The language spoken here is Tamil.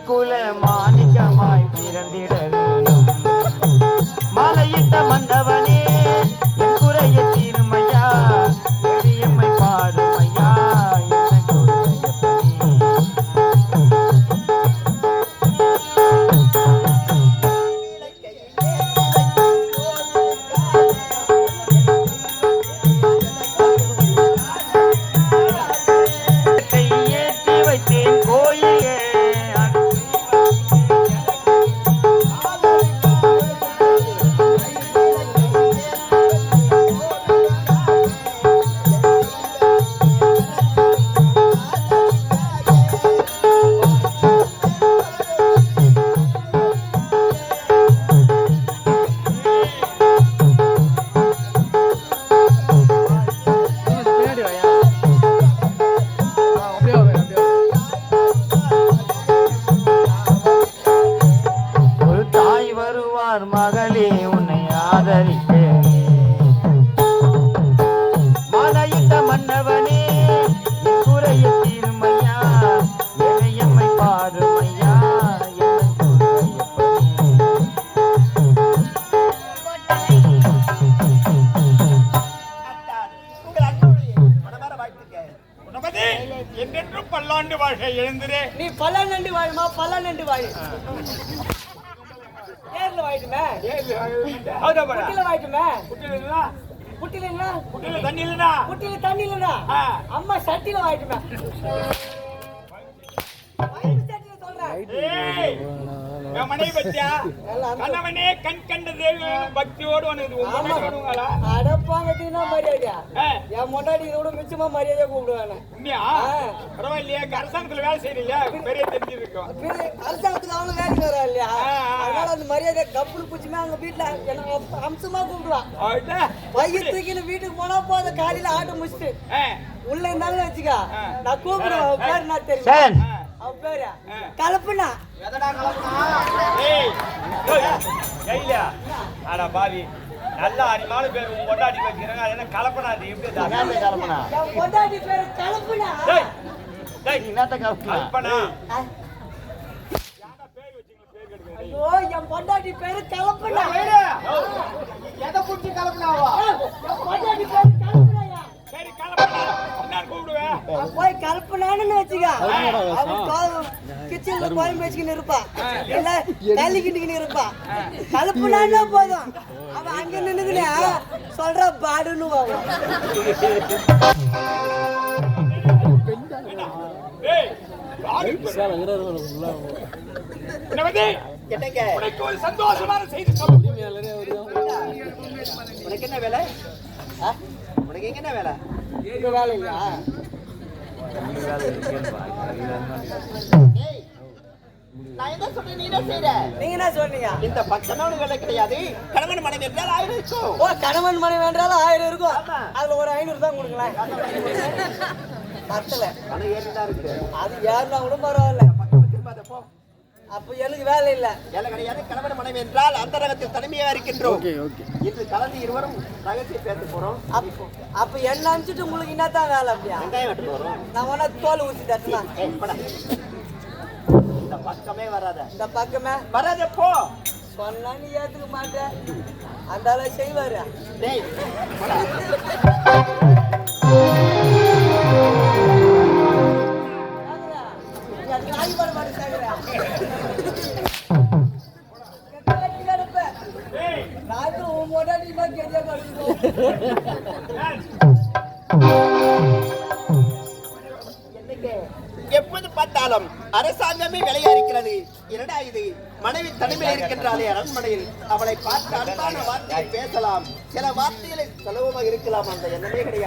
குல மாணிக்கமாய் பிறந்திட வேணும். மலையிட்ட மன்னவனே என் குறைய தீருமையா, எளியம்மை பாருமையா என்ன குறையப்பனே. கையேற்றி வைத்தேன் கோயிலே மகளே உன்னை ஆதரிக்க. மலையிட்ட மன்னவனே என் குறைய தீருமையா, எனையம்மை பாருமையா என்ன குறையப்பனே. என்றென்றும் பல்லாண்டு வாழ்க்கை எழுந்திரே. நீ பல்லாண்டு வாழுமா பல்லாண்டு வாழு. நேர்ல வாயிட்டுமே குட்டில வாயிட்டுமே குட்டில தண்ணி இல்லனா அம்மா சட்டில வாயிட்டுமே. கணவனே கண் கண்ட பக்தியோடு அடப்பாங்கத்தீங்கன்னா மரியாதையா என் முன்னாடி இதோட மிச்சமா மரியாதையா கூப்பிடுவானே. பரவாயில்லையா அரசாங்கத்துல வேலை செய்யறீங்க பெரிய தெரிஞ்சிருக்கும். அரசாங்கத்துக்கு அவங்க வேலைக்கு வரா இல்லையா, அதனால அந்த மரியாதை கப்புனு பூச்சிமே அவங்க வீட்டுல எனக்கு அம்சமா கூப்பிடுவான். பையத்துக்கு வீட்டுக்கு போனா போத காலையில ஆட்ட முடிச்சுட்டு உள்ள இருந்தாலும் வச்சுக்கா நான் கூப்பிடுவேன். அவ பேரு நான் தெரியும், அவ பேரு கலப்புனா. பாவி நல்லா அரிமான பேர் கொண்டாடி வைக்கிறாங்க. அது என்ன கலப்பனா? அது எப்படி கலப்பனா? கொண்டாடி பேரு கலப்புனா. கல்பனா ஐயோ என் பொண்டாட்டி பேரு கலப்புனா. எதை புடிச்சு கலப்பனாவா? என் பொண்டாட்டி பேரு கலப்புனாயா? சரி கலப்பனா நான் கூப்பிடுவேன். போய் கலப்புனான்னு வச்சுக்க. அவன் கிச்சன்ல கோயம் வச்சுக்கின்னு இருப்பா, இல்ல தள்ளிக்கிட்டு இருப்பா. கலப்புனான்னா போதும், அவன் அங்க நின்னுக்கினே சொல்ற பாடுன்னு வாங்க. சந்தோஷமான செய்தி. உனக்கு என்ன வேலை? உனக்கு எங்க என்ன வேலை? வேலை இல்லையா? நான் என்ன சொல்றேன், நீ என்ன செய்ற? நீங்க என்ன சொல்றீங்க? இந்த பக்கமான வேலை கிடையாது. கணவன் மனைவி என்றால் 1000 இருக்கும். ஓ கணவன் மனைவி என்றால் 1000 இருக்கும். அதுல ஒரு 500 தான் கொடுக்கலாம். பத்தல பணம் ஏறிதான் இருக்கு. அது ஏறினா கூட பரவாயில்ல. அப்ப எனக்கு வேலை இல்ல. வேலை கிடையாது. கணவன் மனைவி என்றால் அந்த ரகத்தில் தனிமையா இருக்கின்றோம். இன்று கலந்து இருவரும் ரகசியம் பேச போறோம். அப்ப என்ன அனுப்பிச்சுட்டு உங்களுக்கு என்னத்தான் வேலை? அப்படியா வெங்காயம் வெட்ட போறோம். நான் வேணா தோல் ஊத்தி தட்டுனா. இந்த பக்கமே வராத. இந்த பக்கமே வராத போ. சொன்னா நீ ஏத்துக்க மாட்டேன். அந்த ஆள செய்வாரு. டேய் எப்போது பார்த்தாலும் அரசாங்கமே விலையா இருக்கிறது. என்னடா இது? மனைவி தனிமையில் இருக்கின்றாளே அரண்மனையில், அவளை பார்த்து அன்பான வார்த்தையை பேசலாம், சில வார்த்தைகளை செலவுமாக இருக்கலாம், அந்த எண்ணமே கிடையாது.